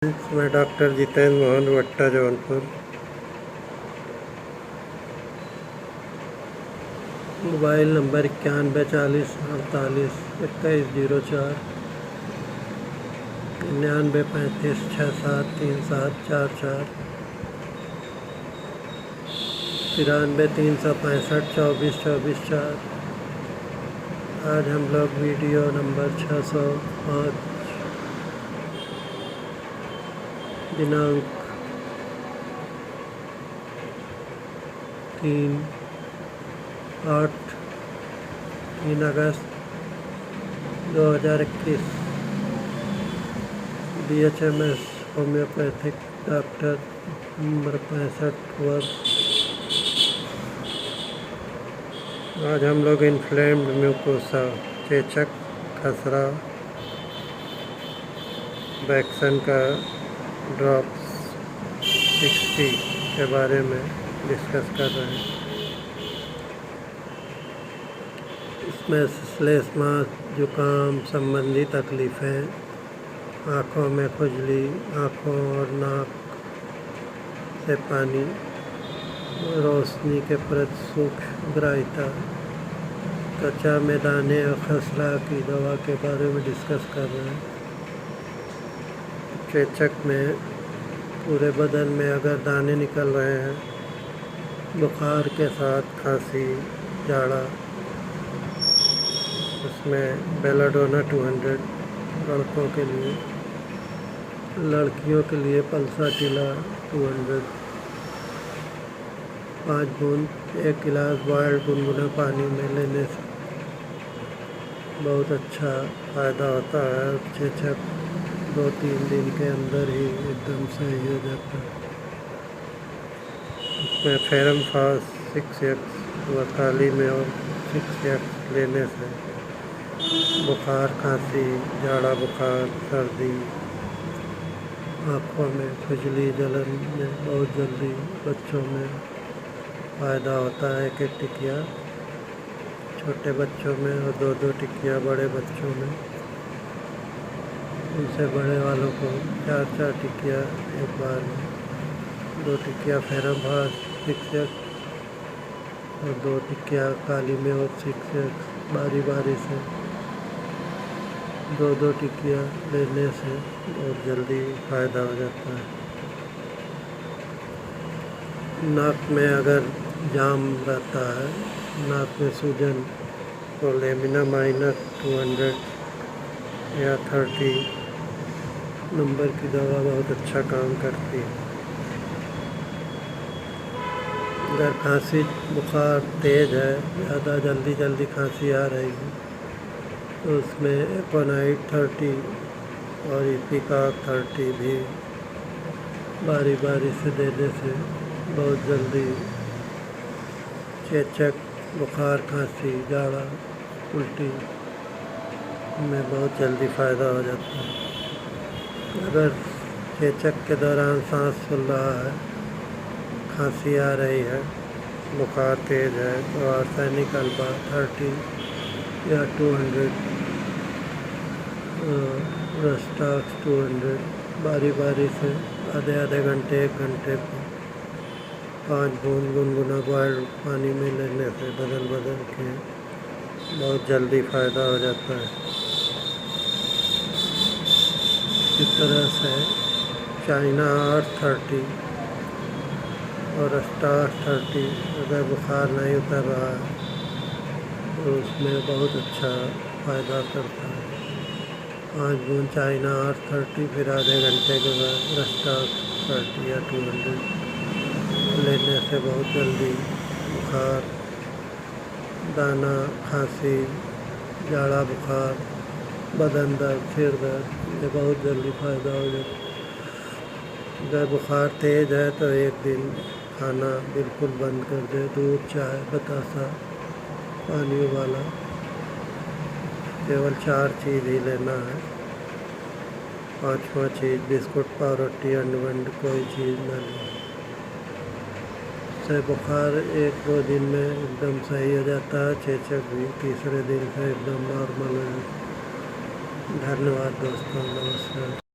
मैं doctor Jitendra Mohan Watta Jaunpur. Mobile number 9140482104 9935673744 9365242424। आज हम लोग वीडियो नंबर 605 दिनांक 3 अगस्त 2021 BHMS होम्योपैथिक डॉक्टर उम्र 65 वर्ष। आज हम लोग इन्फ्लेम्ड म्यूकोसा, चेचक, खसरा, वैक्सन का ड्रॉप्स 60 के बारे में डिस्कस कर रहे हैं। इसमें श्लेष्मा, जुकाम संबंधी तकलीफ़ें, आँखों में खुजली, आँखों और नाक से पानी, रोशनी के प्रति सूक्ष्मग्राहिता, त्वचा में दाने और खसरा की दवा के बारे में डिस्कस कर रहे हैं। चेचक में पूरे बदन में अगर दाने निकल रहे हैं, बुखार के साथ खांसी, जाड़ा, उसमें बेलाडोना 200 लड़कों के लिए, लड़कियों के लिए पल्साटिला 200 5 बूंद 1 गिलास बॉयल्ड गुनगुना पानी में लेने से बहुत अच्छा फ़ायदा होता है। चेचक 2-3 दिन के अंदर ही एकदम सही हो जाता है। इसमें फेरम फास 6x व काली में और 6x लेने से बुखार, खांसी, जाड़ा बुखार, सर्दी, आँखों में खुजली, जलन में बहुत जल्दी बच्चों में फ़ायदा होता है। 1-1 टिकिया छोटे बच्चों में और 2-2 टिकिया बड़े बच्चों में। उनसे बड़े वालों को 4-4 टिकिया एक बार में, 2 टिकिया फेरम फास 6x और 2 टिकिया काली में और 6x बारी बारी से 2-2 टिकिया लेने से बहुत जल्दी फ़ायदा हो जाता है। नाक में अगर जाम रहता है, नाक में सूजन, तो लेमिना माइनर 200 या 30 नंबर की दवा बहुत अच्छा काम करती है। अगर खांसी बुखार तेज़ है, ज़्यादा जल्दी खांसी आ रही है, तो उसमें एकोनाइट 30 और इपिकाक 30 भी बारी बारी से देने से बहुत जल्दी चेचक, बुखार, खांसी, जाड़ा, उल्टी में बहुत जल्दी फ़ायदा हो जाता है। अगर चेचक के दौरान सांस फूल रहा है, खांसी आ रही है, बुखार तेज़ है, तो आर्सेनिक अल्फा 30 या 200 रस्टाक्स 200 बारी बारी से आधे घंटे 1 घंटे पर 5 बूंद गुनगुना बॉयल्ड पानी में लेने से बदल के बहुत जल्दी फ़ायदा हो जाता है। इस तरह से चाइना हॉर्स 30 और स्टार 30 अगर बुखार नहीं उतर रहा है तो उसमें बहुत अच्छा फ़ायदा करता है। 5 बूंद चाइना हॉर्स 30 फिर आधे घंटे के बाद स्टार 30 या 200 लेने से बहुत जल्दी बुखार, दाना, खांसी, जाड़ा बुखार, बदन दर्द, सिर दर्द, ये बहुत जल्दी फ़ायदा हो जाता है। अगर बुखार तेज़ है तो एक दिन खाना बिल्कुल बंद कर दे, दूध, चाय, बतासा, पानी उबाला, केवल 4 चीज़ ही लेना है। 5वां चीज़ बिस्कुट, पावरोटी, अंडवंड कोई चीज़ न लें। से बुखार 1-2 दिन में एकदम सही हो जाता है। चेचक भी तीसरे दिन से एकदम नॉर्मल हो जाता है। धन्यवाद दोस्तों, नमस्कार।